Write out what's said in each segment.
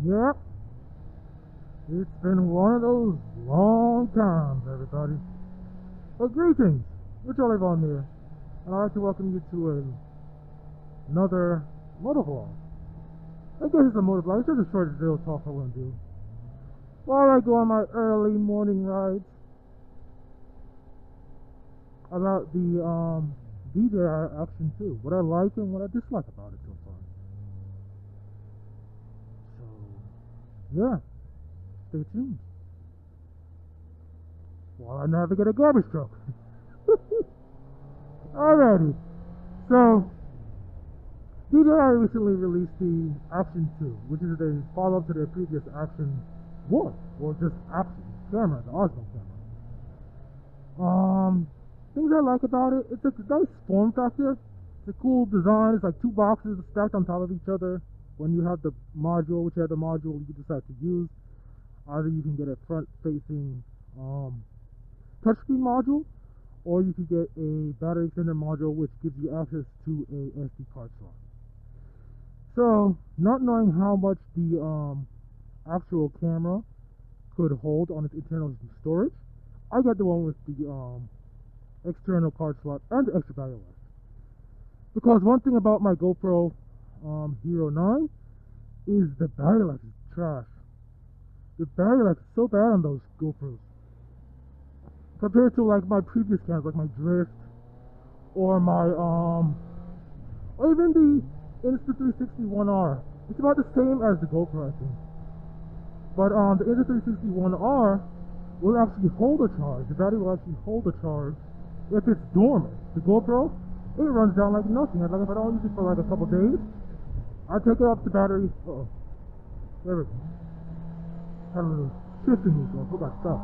Yep, it's been one of those long times, everybody. But greetings, it's Olive on here, and I'd like to welcome you to another motovlog. I guess it's a motovlog, it's just a short little talk I want to do. While I go on my early morning rides, about the DJI ACTION 2, what I like and what I dislike about it so far. So, yeah. Stay tuned while I navigate a garbage truck. Alrighty. So, DJI recently released the ACTION 2, which is a follow-up to their previous ACTION 1, or just ACTION camera, the Osmo camera. Things I like about it, it's a nice form factor. It's a cool design. It's like two boxes stacked on top of each other. When you have the module, whichever module you decide to use, either you can get a front-facing touchscreen module, or you could get a battery extender module, which gives you access to a SD card slot. So, not knowing how much the actual camera could hold on its internal storage, I got the one with the external card slot and the extra battery life. Because one thing about my GoPro Hero 9 is the battery life is trash. The battery life is so bad on those GoPros compared to like my previous cameras, like my Drift or my or even the Insta360 1R. It's about the same as the GoPro, I think. But the Insta360 1R will actually hold a charge. The battery will actually hold a charge if it's dormant. The GoPro, it runs down like nothing. Like if I don't use it for like a couple days, I take it off the battery. There we go. Had a little shifting here, so I forgot stuff.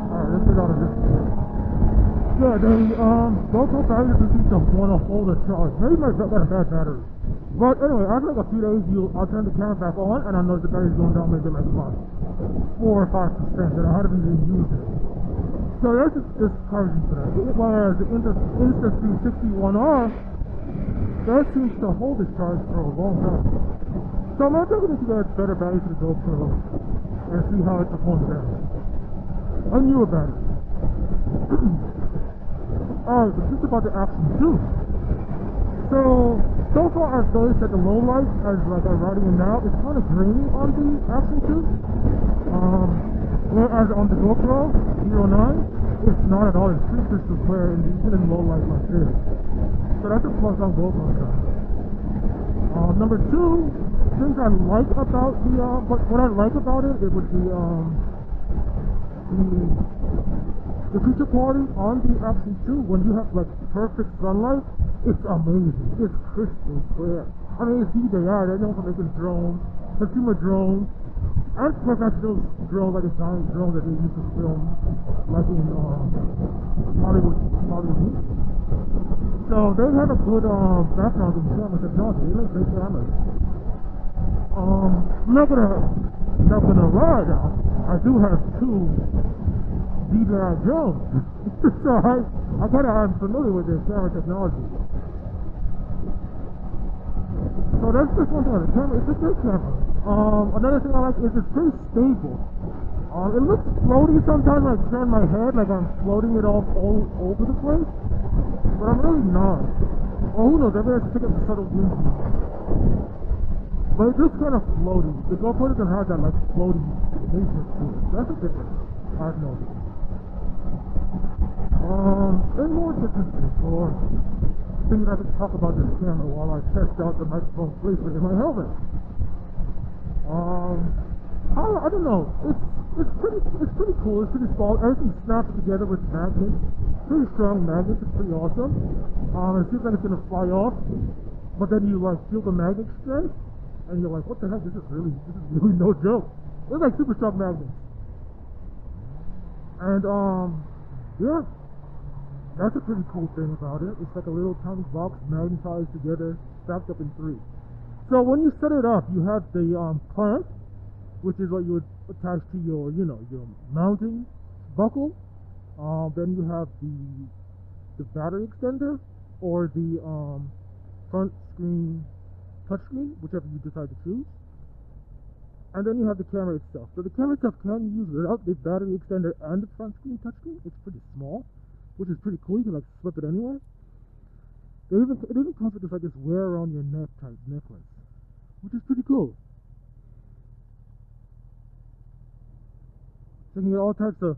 Alright, let's get out of this. Yeah, the GoPro battery doesn't seem to want to hold a charge. Maybe I got a bad battery. But anyway, after like a few days, I'll turn the camera back on, and I notice the battery's going down maybe like about 4 or 5%, and I haven't even used it. So that's just discouraging for that. Whereas the Insta360 1R, that seems to hold its charge for a long time. So I'm actually going to get a better battery for the GoPro and see how it performs better. A newer battery. Alright, but just about the ACTION 2. So far I've noticed that the low light, as like I'm riding it now, is kind of grainy on the ACTION 2. Whereas on the GoPro Hero 9, it's not at all. It's pretty crystal clear, and even in low light like this. So that's a plus on GoPro side. Number two, things I like about the what I like about it would be the picture quality on the ACTION 2. When you have like perfect sunlight, it's amazing. It's crystal clear. I mean, it's DJI. They're known for making drones, consumer drones, and professional drones, like a giant drone that they use to film, like in Hollywood movies. So they have a good background in camera technology. They make great cameras. I'm not gonna lie now. I do have two DJI drones, so I kind of am familiar with their camera technology. So that's just one thing on the camera. It's a good camera. Another thing I like is it's pretty stable. It looks floaty sometimes when I turn my head, like I'm floating it all over the place. But I'm really not. Or who knows, maybe I should pick up the subtle wind. But it's just kind of floaty. The GoPro doesn't have that like floaty nature to it. That's a difference I've noticed. And more differences or things I can talk about this camera while I test out the microphone placement in my helmet. I don't know. It's pretty cool. It's pretty small. Everything snaps together with magnets. Pretty strong magnets. It's pretty awesome. It seems like it's gonna fly off, but then you like feel the magnet strength, and you're like, what the heck? This is really no joke. It's like super strong magnets. And yeah, that's a pretty cool thing about it. It's like a little tiny box magnetized together, stacked up in 3. So when you set it up, you have the clamp, which is what you would attach to your, your mounting buckle. Then you have the battery extender, or the front screen touchscreen, whichever you decide to choose. And then you have the camera itself. So the camera itself can be used without the battery extender and the front screen touchscreen. It's pretty small, which is pretty cool. You can like slip it anywhere. It even comes with this like this wear around your neck type necklace, which is pretty cool. So you can get all types of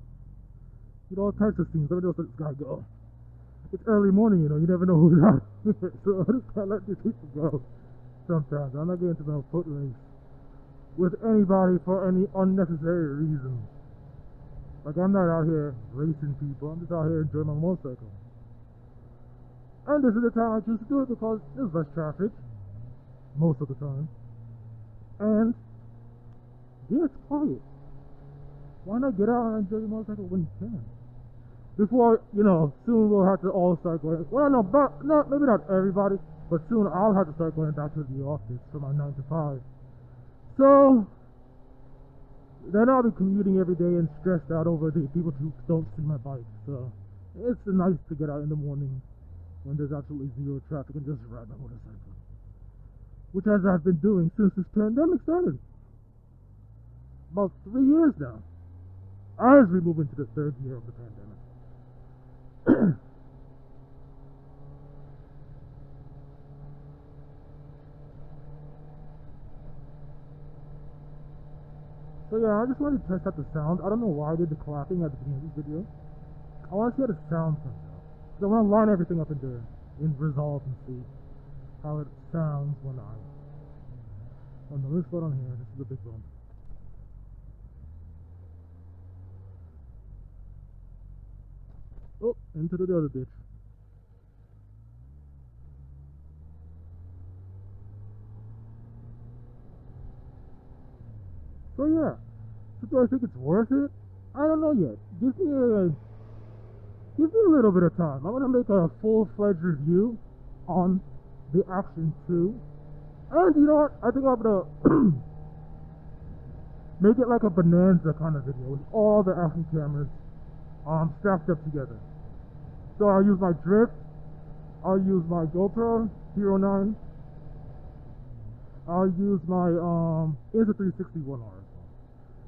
things. Let me just let this guy go. It's early morning, you know. You never know who's out. So I just can't let these people go. Sometimes I'm not getting into no foot race with anybody for any unnecessary reason. Like, I'm not out here racing people. I'm just out here enjoying my motorcycle. And this is the time I choose to do it because there's less traffic most of the time. And yeah, it's quiet. Why not get out and enjoy your motorcycle when you can? Before, you know, soon we'll have to all start going. Well, no, but not maybe not everybody, but soon I'll have to start going back to the office for my 9 to 5. So then I'll be commuting every day and stressed out over the people who don't see my bike. So it's nice to get out in the morning when there's absolutely zero traffic and just ride my motorcycle, which as I've been doing since this pandemic started. About 3 years now, as we move into the 3rd year of the pandemic. So yeah, I just wanted to test out the sound. I don't know why I did the clapping at the beginning of this video. I want to see how the sound comes out. So I want to line everything up in Resolve and see how it sounds when I... Oh no, let's slow down here. This is a big bump. Oh, into the other ditch. So yeah, so do I think it's worth it? I don't know yet. Give me a little bit of time. I'm gonna make a full-fledged review on the Action 2. And you know what? I think I'm gonna make it like a bonanza kind of video with all the action cameras stacked up together. So I'll use my Drift, I'll use my GoPro Hero 9, I'll use my Insta360 1R.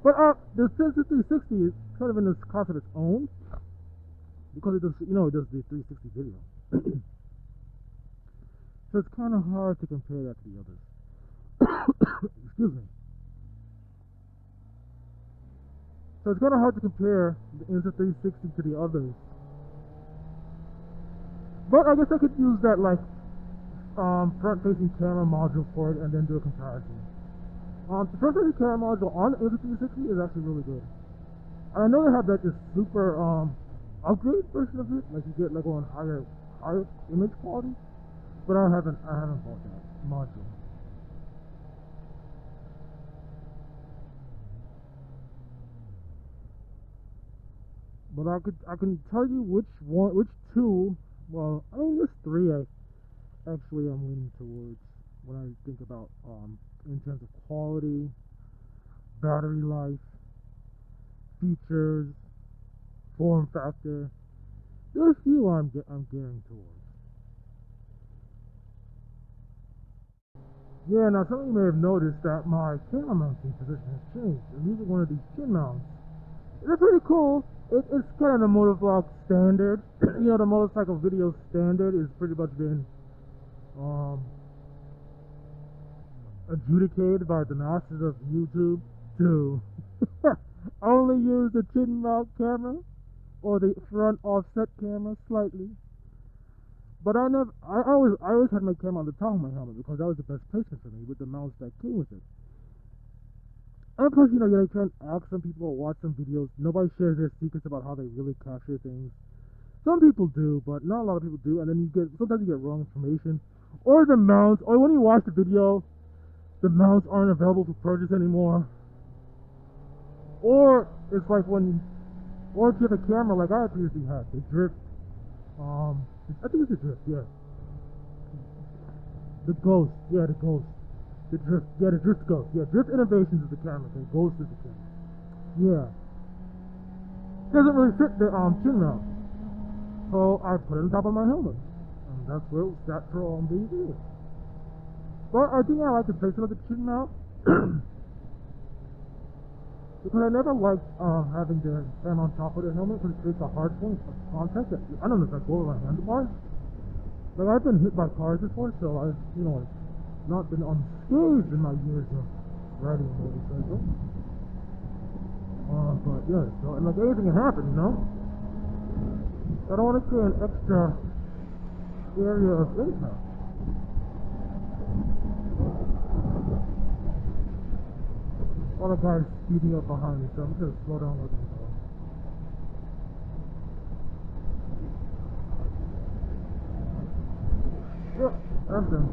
But the Insta360 is kind of in this class of its own because it does, you know, it does the 360 video. So it's kind of hard to compare that to the others. Excuse me. So it's kind of hard to compare the Insta360 to the others. But I guess I could use that like front-facing camera module for it and then do a comparison. The front-facing camera module on the Insta360 is actually really good. And I know they have that this super upgrade version of it, like you get like on higher image quality. But I haven't bought that module. But I can tell you which two. Well, I mean, there's 3 actually I'm leaning towards when I think about in terms of quality, battery life, features, form factor. There's a few I'm gearing towards. Yeah, now some of you may have noticed that my camera mounting position has changed. I'm using one of these chin mounts. They're pretty cool. It's kind of the motovlog standard. You know, the motorcycle video standard is pretty much been adjudicated by the masters of YouTube to only use the chin mount camera or the front offset camera slightly. But I always had my camera on the top of my helmet because that was the best placement for me with the mounts that came with it. And plus, you know, you try and ask some people or watch some videos. Nobody shares their secrets about how they really capture things. Some people do, but not a lot of people do. And then sometimes you get wrong information. Or the mounts, or when you watch the video, the mounts aren't available for purchase anymore. Or it's like or if you have a camera like I previously had, the Drift, I think it's the Drift, yeah. The Ghost, yeah, the Ghost. The Drift, yeah, the Drift Ghost. Yeah, Drift Innovations is the camera, the Ghost is the camera. Yeah. Doesn't really fit the chin mount. So I put it on top of my helmet. And that's where it was sat for all these years. But I think I like the placement of the chin mount. Because I never liked having to stand on top of the helmet because it creates a hard point of contact that, I don't know if I go over my handlebars. Like, I've been hit by cars before, so I've, you know, like, not been unscathed in my years of riding a motorcycle. But yeah, so, and like, anything can happen, you know? I don't want to create an extra area of impact. A lot of guys speeding up behind me, so I'm just gonna slow down a little bit. Yep, that's done.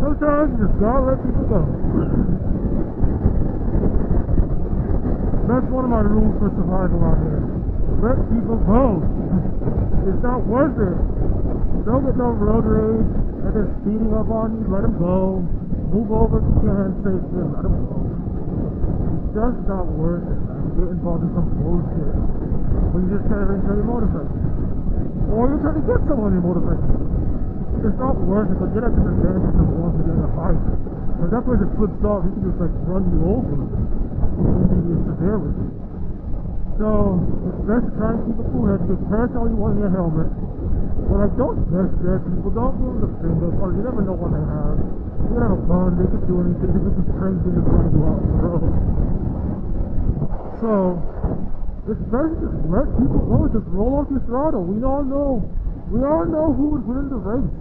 Sometimes you just gotta let people go. That's one of my rules for survival out here. Let people go. It's not worth it. Don't get no road rage. And they're speeding up on you, let them go. Move over if you can, safely, and let them go. It's just not worth it, man. Get involved in some bullshit when you're just trying to enjoy your motorcycle. Or you're trying to get someone on your motorcycle. It's not worth it, but get at the advantage of one to get a fight. Because that person flips off, he can just like run you over. And be severe with you. So, it's best to try and keep a cool head. You can press all you want in your helmet. But like, don't scare people, don't give them the finger, because you never know what they have. They could have a gun, they could do anything, they could be crazy and trying to go out on the road. So, it's best to just let people go, just roll off your throttle. We all know who would win the race.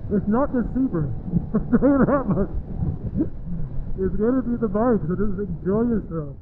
It's not the Sebring. I'll tell you that much. It's gonna be the bike, so just enjoy yourself.